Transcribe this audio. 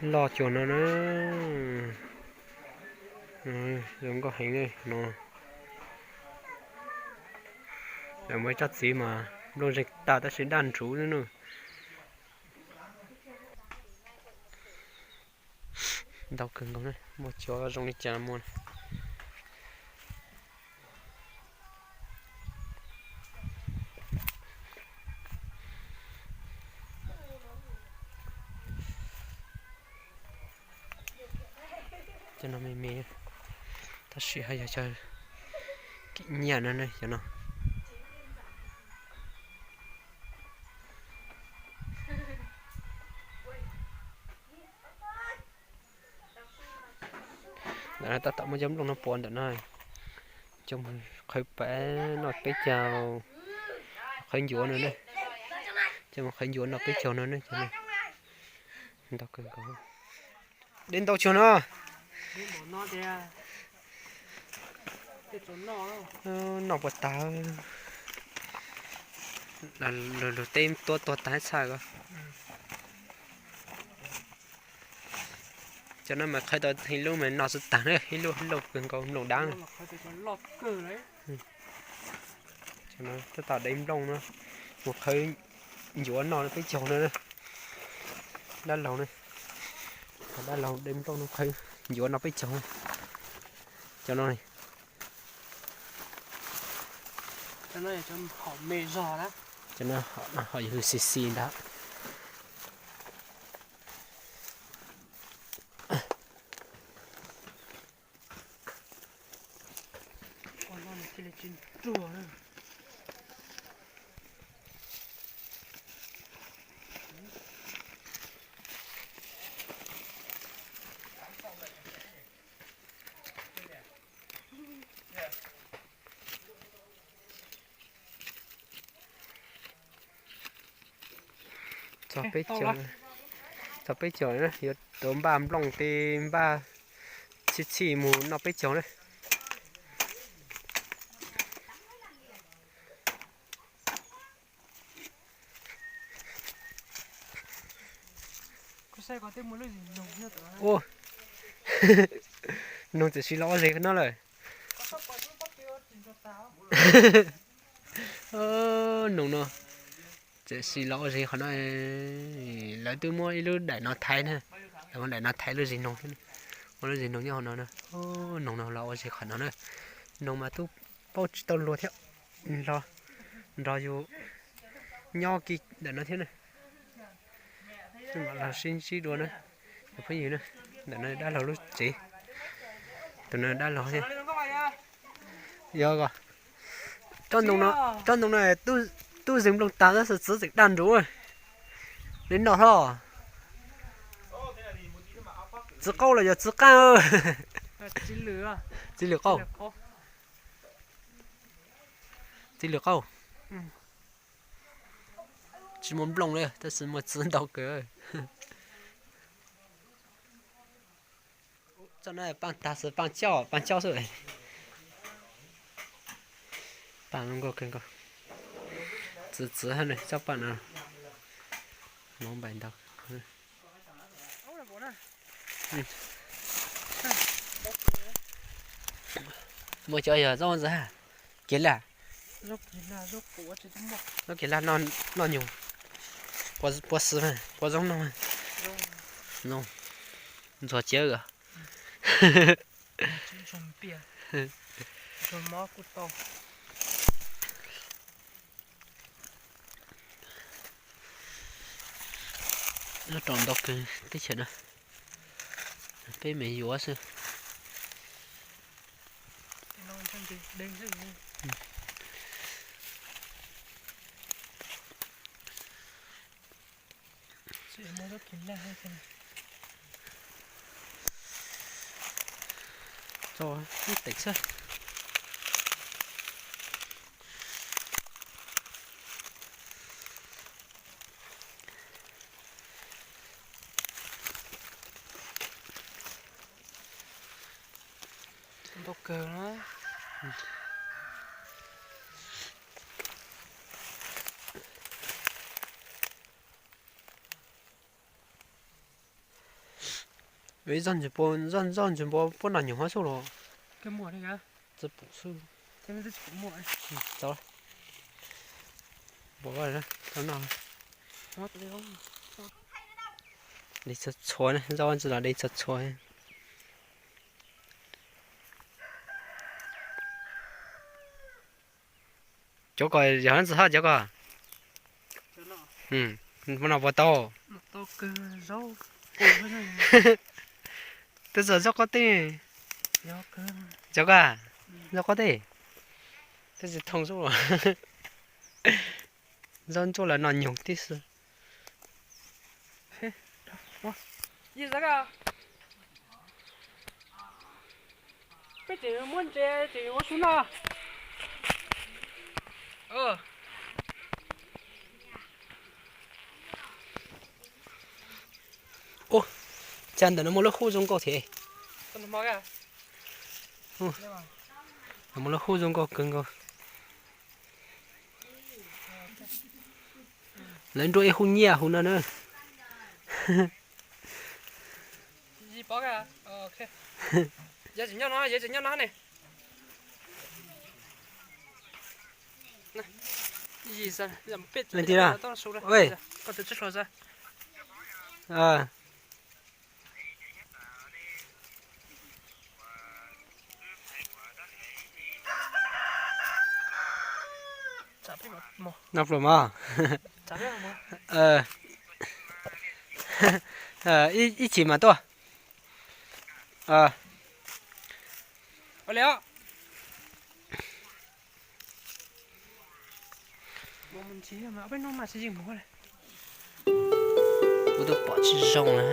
lo chuột nó giống có hình đây nó là mới chắc gì mà luôn dịch ta sẽ đàn chú nữa đau cứng không đấy một chỗ trong đi chả mua cho nó mê mê ta sẽ hay cho cái nhà nó này cho nó đã ta tạo một giống trong nó buồn được này trong khơi bé nó cái chào khơi dũa nữa này cho mà khơi dũa nó cái chào nữa này cho này đau cứng không đến đâu chưa nó nó bật tao là tem tua tái sai cơ cho nên mà khai tao thì lúc mà nó sẽ tàn đấy lúc gần còn nổ đáng này cho nó cái tao đếm đông nữa một khơi dũa nó cái chầu nữa đá lầu này đá lầu đếm đông nó khơi dũa nó cái chầu cho nó này cho nó để cho họ mê giò đó cho nó họ giữ xì đó còn nó chỉ là trên chùa thôi cho bé chở nữa giờ tóm ba lồng tìm ba chỉ mù nó bé chở này có xe có thêm một cái gì nồng như thế ô nó chỉ lo gì nó rồi nó chỉ lo gì nó lấy tôi mua ít để nó thay nè để nó thay gì nồng nó gì nồng như nó nè nó lo gì nó nè nó mà tôi bao tao luôn theo lo vô nho kì để nó thế này nhưng mà là xin xí đùa nữa cái gì nữa để nó đã lâu lúc chỉ tụi nó đã lâu thế giờ rồi trong đồng này tôi dùng lông tán ra sử dụng đàn đủ rồi đến đó thôi chỉ câu là giờ chỉ cao chỉ lửa câu chỉ lửa câu chỉ muốn lông đây ta sử một chỉ đầu cơ cho nên bằng ta sử bằng chảo rồi bằng có cái chỉ hơn này chắc bạn nào mong bạn đâu mới chơi giờ do ra kiến là nó kiến là nó nhiều quá sứ mà quá giống nó nó rồi chơi rồi nó tròn độc cái chuyện này cái mày dúa sư rồi cái tịch sao độc cờ nó 为让全部不能用花手了， cái mùa này kìa. 这不是， Thế nó chỉ mùa này. 走了，不过了，等等， Nó tự nhiên không. 你这错呢，让我知道你这错呢。这个样子哈，这个， Cho nó. 不能不到， Nó to cơ rau. Ủa cái này. 这是这个的， Rau cơ. 这个，这个的，这是通数了，让做了难用的是。 Gì ra kìa. Cái chị muốn chơi chị có xuống nào. Ô, chân nó mua lớp khu trong có thể, Con mò kìa. nó mua lớp khu trong có cưng có. Lên đuôi hôn nhia hôn nữa. Gì bỏ kìa. Ok. Giờ chỉ nhau nó này. Này. Gì sao? Làm biết. Lên đi nào. Ôi. Con tự chết rồi ra. À. Chả biết mà. Nắp rồi mà. Chả biết mà. Ít chỉ mà to. Ở liệu. Mà mình chỉ mà bên nó mà sẽ gì mua này. Tôi bỏ chỉ rong này.